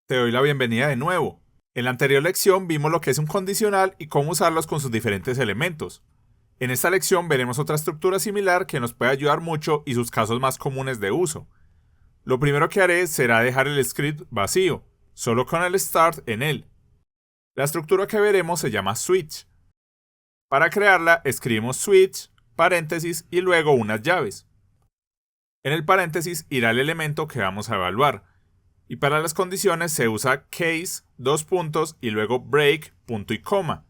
Te doy la bienvenida de nuevo. En la anterior lección vimos lo que es un condicional y cómo usarlos con sus diferentes elementos. En esta lección veremos otra estructura similar que nos puede ayudar mucho y sus casos más comunes de uso. Lo primero que haré será dejar el script vacío, solo con el start en él. La estructura que veremos se llama switch. Para crearla escribimos switch, paréntesis y luego unas llaves. En el paréntesis irá el elemento que vamos a evaluar. Y para las condiciones se usa case, dos puntos y luego break, punto y coma.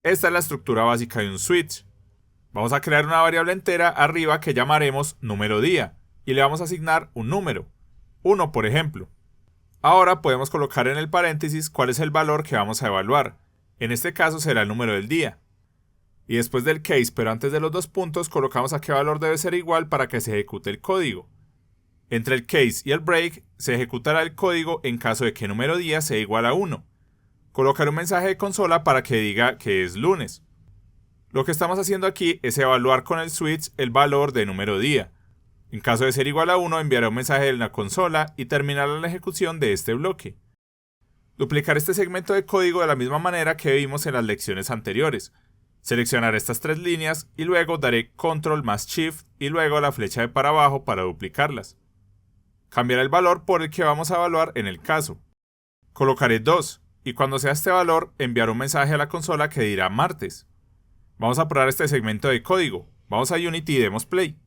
Esta es la estructura básica de un switch. Vamos a crear una variable entera arriba que llamaremos número día y le vamos a asignar un número, 1 por ejemplo. Ahora podemos colocar en el paréntesis cuál es el valor que vamos a evaluar. En este caso será el número del día. Y después del case, pero antes de los dos puntos, colocamos a qué valor debe ser igual para que se ejecute el código. Entre el case y el break se ejecutará el código en caso de que número día sea igual a 1. Colocaré un mensaje de consola para que diga que es lunes. Lo que estamos haciendo aquí es evaluar con el switch el valor de número día. En caso de ser igual a 1 enviaré un mensaje de la consola y terminará la ejecución de este bloque. Duplicaré este segmento de código de la misma manera que vimos en las lecciones anteriores. Seleccionaré estas tres líneas y luego daré control más shift y luego la flecha de para abajo para duplicarlas. Cambiaré el valor por el que vamos a evaluar en el caso. Colocaré 2 y cuando sea este valor enviaré un mensaje a la consola que dirá martes. Vamos a probar este segmento de código. Vamos a Unity y demos play.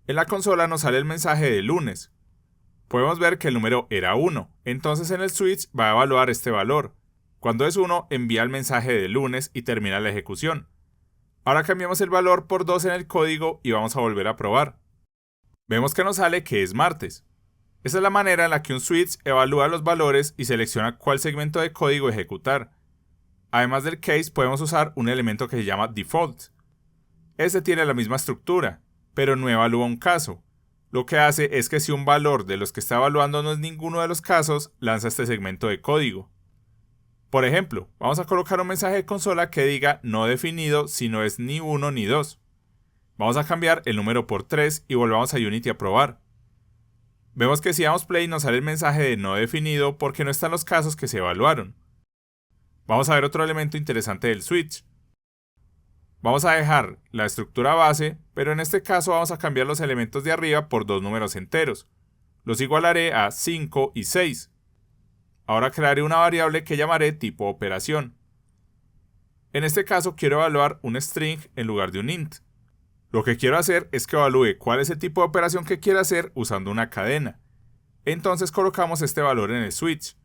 En la consola nos sale el mensaje de lunes. Podemos ver que el número era 1, entonces en el switch va a evaluar este valor. Cuando es 1 envía el mensaje de lunes y termina la ejecución. Ahora cambiamos el valor por 2 en el código y vamos a volver a probar. Vemos que nos sale que es martes. Esa es la manera en la que un switch evalúa los valores y selecciona cuál segmento de código ejecutar. Además del case podemos usar un elemento que se llama default. Este tiene la misma estructura, pero no evalúa un caso. Lo que hace es que si un valor de los que está evaluando no es ninguno de los casos, lanza este segmento de código. Por ejemplo, vamos a colocar un mensaje de consola que diga no definido si no es ni 1 ni 2. Vamos a cambiar el número por 3 y volvamos a Unity a probar. Vemos que si damos play nos sale el mensaje de no definido porque no están los casos que se evaluaron. Vamos a ver otro elemento interesante del switch. Vamos a dejar la estructura base, pero en este caso vamos a cambiar los elementos de arriba por dos números enteros. Los igualaré a 5 y 6. Ahora crearé una variable que llamaré tipo operación. En este caso quiero evaluar un string en lugar de un int. Lo que quiero hacer es que evalúe cuál es el tipo de operación que quiero hacer usando una cadena. Entonces colocamos este valor en el switch.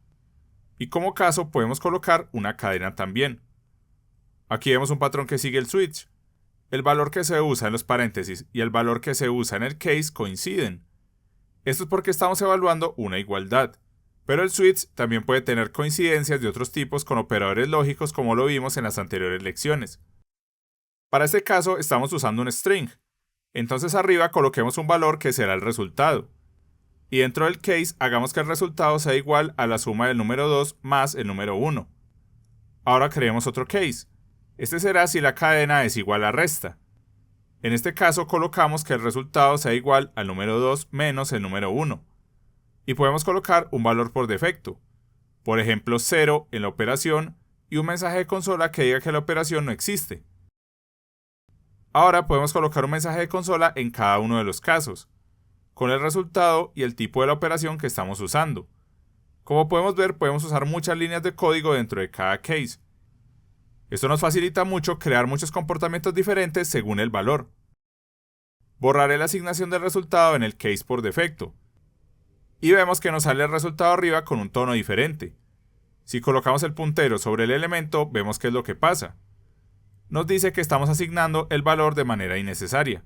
Y como caso podemos colocar una cadena también. Aquí vemos un patrón que sigue el switch. El valor que se usa en los paréntesis y el valor que se usa en el case coinciden. Esto es porque estamos evaluando una igualdad. Pero el switch también puede tener coincidencias de otros tipos con operadores lógicos como lo vimos en las anteriores lecciones. Para este caso estamos usando un string, entonces arriba coloquemos un valor que será el resultado. Y dentro del case hagamos que el resultado sea igual a la suma del número 2 más el número 1. Ahora creemos otro case. Este será si la cadena es igual a resta. En este caso colocamos que el resultado sea igual al número 2 menos el número 1. Y podemos colocar un valor por defecto. Por ejemplo 0 en la operación y un mensaje de consola que diga que la operación no existe. Ahora podemos colocar un mensaje de consola en cada uno de los casos, con el resultado y el tipo de la operación que estamos usando. Como podemos ver, podemos usar muchas líneas de código dentro de cada case. Esto nos facilita mucho crear muchos comportamientos diferentes según el valor. Borraré la asignación del resultado en el case por defecto. Y vemos que nos sale el resultado arriba con un tono diferente. Si colocamos el puntero sobre el elemento, vemos qué es lo que pasa. Nos dice que estamos asignando el valor de manera innecesaria.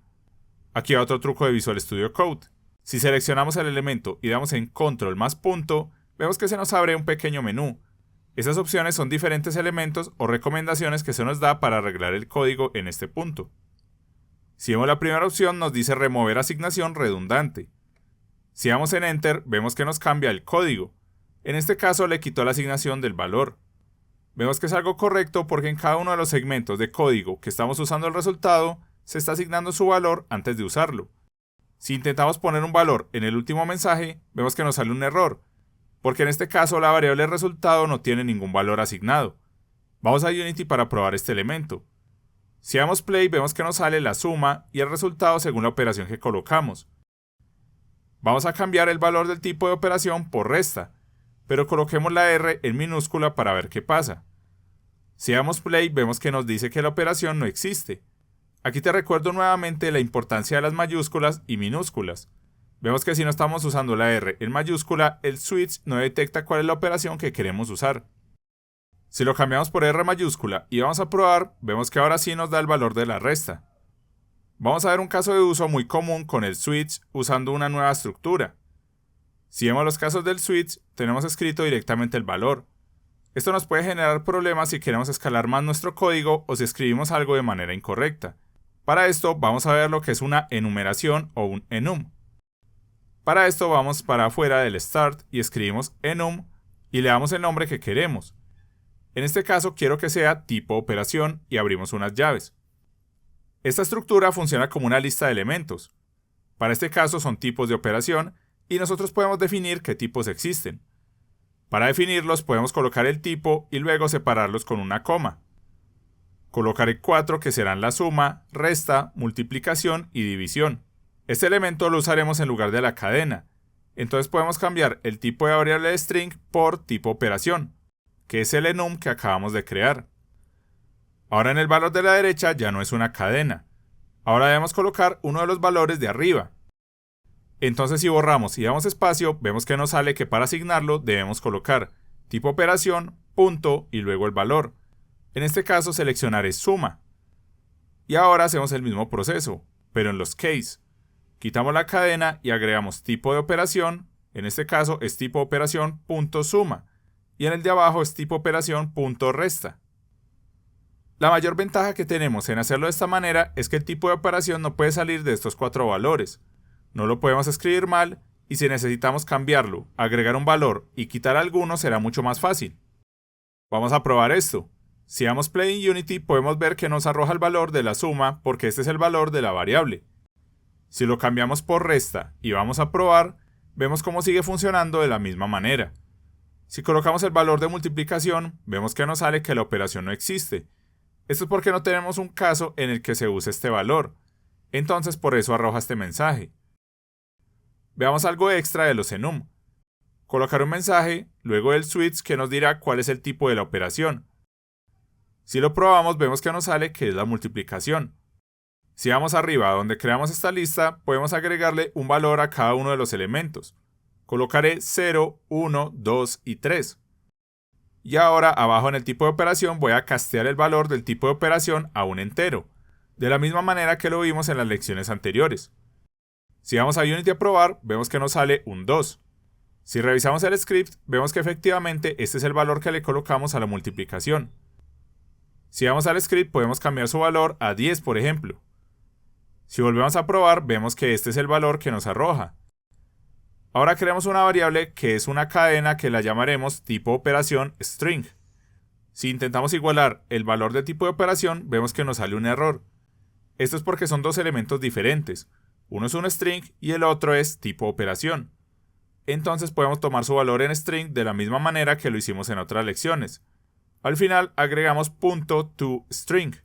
Aquí va otro truco de Visual Studio Code. Si seleccionamos el elemento y damos en control más punto, vemos que se nos abre un pequeño menú. Estas opciones son diferentes elementos o recomendaciones que se nos da para arreglar el código en este punto. Si vemos la primera opción, nos dice remover asignación redundante. Si damos en Enter, vemos que nos cambia el código. En este caso le quitó la asignación del valor. Vemos que es algo correcto porque en cada uno de los segmentos de código que estamos usando el resultado, se está asignando su valor antes de usarlo. Si intentamos poner un valor en el último mensaje, vemos que nos sale un error, porque en este caso la variable resultado no tiene ningún valor asignado. Vamos a Unity para probar este elemento. Si damos play, vemos que nos sale la suma y el resultado según la operación que colocamos. Vamos a cambiar el valor del tipo de operación por resta, pero coloquemos la R en minúscula para ver qué pasa. Si damos play, vemos que nos dice que la operación no existe. Aquí te recuerdo nuevamente la importancia de las mayúsculas y minúsculas. Vemos que si no estamos usando la R en mayúscula, el switch no detecta cuál es la operación que queremos usar. Si lo cambiamos por R mayúscula y vamos a probar, vemos que ahora sí nos da el valor de la resta. Vamos a ver un caso de uso muy común con el switch usando una nueva estructura. Si vemos los casos del switch, tenemos escrito directamente el valor. Esto nos puede generar problemas si queremos escalar más nuestro código o si escribimos algo de manera incorrecta. Para esto vamos a ver lo que es una enumeración o un enum. Para esto vamos para afuera del start y escribimos enum y le damos el nombre que queremos. En este caso quiero que sea tipo operación y abrimos unas llaves. Esta estructura funciona como una lista de elementos. Para este caso son tipos de operación y nosotros podemos definir qué tipos existen. Para definirlos podemos colocar el tipo y luego separarlos con una coma. Colocaré 4 que serán la suma, resta, multiplicación y división. Este elemento lo usaremos en lugar de la cadena. Entonces podemos cambiar el tipo de variable de string por tipo operación, que es el enum que acabamos de crear. Ahora en el valor de la derecha ya no es una cadena. Ahora debemos colocar uno de los valores de arriba. Entonces si borramos y damos espacio, vemos que nos sale que para asignarlo debemos colocar tipo operación, punto y luego el valor. En este caso seleccionaré suma. Y ahora hacemos el mismo proceso, pero en los case. Quitamos la cadena y agregamos tipo de operación, en este caso es tipo operación punto suma, y en el de abajo es tipo operación punto resta. La mayor ventaja que tenemos en hacerlo de esta manera es que el tipo de operación no puede salir de estos 4 valores. No lo podemos escribir mal y si necesitamos cambiarlo, agregar un valor y quitar alguno será mucho más fácil. Vamos a probar esto. Si damos play en Unity podemos ver que nos arroja el valor de la suma porque este es el valor de la variable. Si lo cambiamos por resta y vamos a probar, vemos cómo sigue funcionando de la misma manera. Si colocamos el valor de multiplicación, vemos que nos sale que la operación no existe. Esto es porque no tenemos un caso en el que se use este valor. Entonces por eso arroja este mensaje. Veamos algo extra de los enum. Colocar un mensaje, luego el switch que nos dirá cuál es el tipo de la operación. Si lo probamos, vemos que nos sale que es la multiplicación. Si vamos arriba donde creamos esta lista, podemos agregarle un valor a cada uno de los elementos. Colocaré 0, 1, 2 y 3. Y ahora abajo en el tipo de operación voy a castear el valor del tipo de operación a un entero, de la misma manera que lo vimos en las lecciones anteriores. Si vamos a Unity a probar, vemos que nos sale un 2. Si revisamos el script, vemos que efectivamente este es el valor que le colocamos a la multiplicación. Si vamos al script, podemos cambiar su valor a 10, por ejemplo. Si volvemos a probar, vemos que este es el valor que nos arroja. Ahora creamos una variable que es una cadena que la llamaremos tipo operación string. Si intentamos igualar el valor de tipo de operación, vemos que nos sale un error. Esto es porque son dos elementos diferentes. Uno es un string y el otro es tipo operación. Entonces podemos tomar su valor en string de la misma manera que lo hicimos en otras lecciones. Al final agregamos punto toString.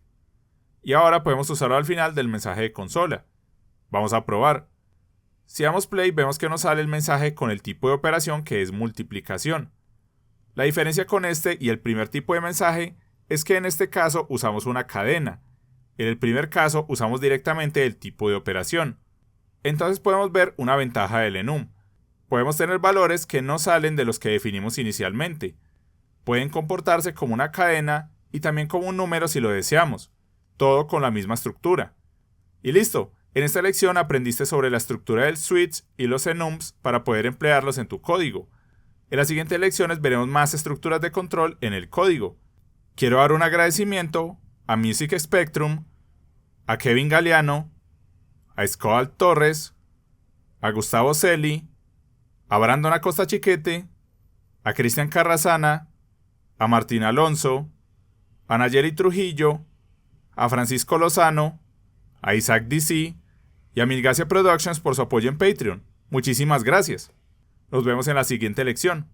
Y ahora podemos usarlo al final del mensaje de consola. Vamos a probar. Si damos play vemos que nos sale el mensaje con el tipo de operación que es multiplicación. La diferencia con este y el primer tipo de mensaje es que en este caso usamos una cadena. En el primer caso usamos directamente el tipo de operación. Entonces podemos ver una ventaja del enum. Podemos tener valores que no salen de los que definimos inicialmente. Pueden comportarse como una cadena y también como un número si lo deseamos, todo con la misma estructura. Y listo, en esta lección aprendiste sobre la estructura del switch y los enums para poder emplearlos en tu código. En las siguientes lecciones veremos más estructuras de control en el código. Quiero dar un agradecimiento a Music Spectrum, a Kevin Galeano, a Escobar Torres, a Gustavo Celi, a Brandon Acosta Chiquete, a Cristian Carrasana, a Martín Alonso, a Nayeli Trujillo, a Francisco Lozano, a Isaac DC y a Milgacia Productions por su apoyo en Patreon. Muchísimas gracias. Nos vemos en la siguiente lección.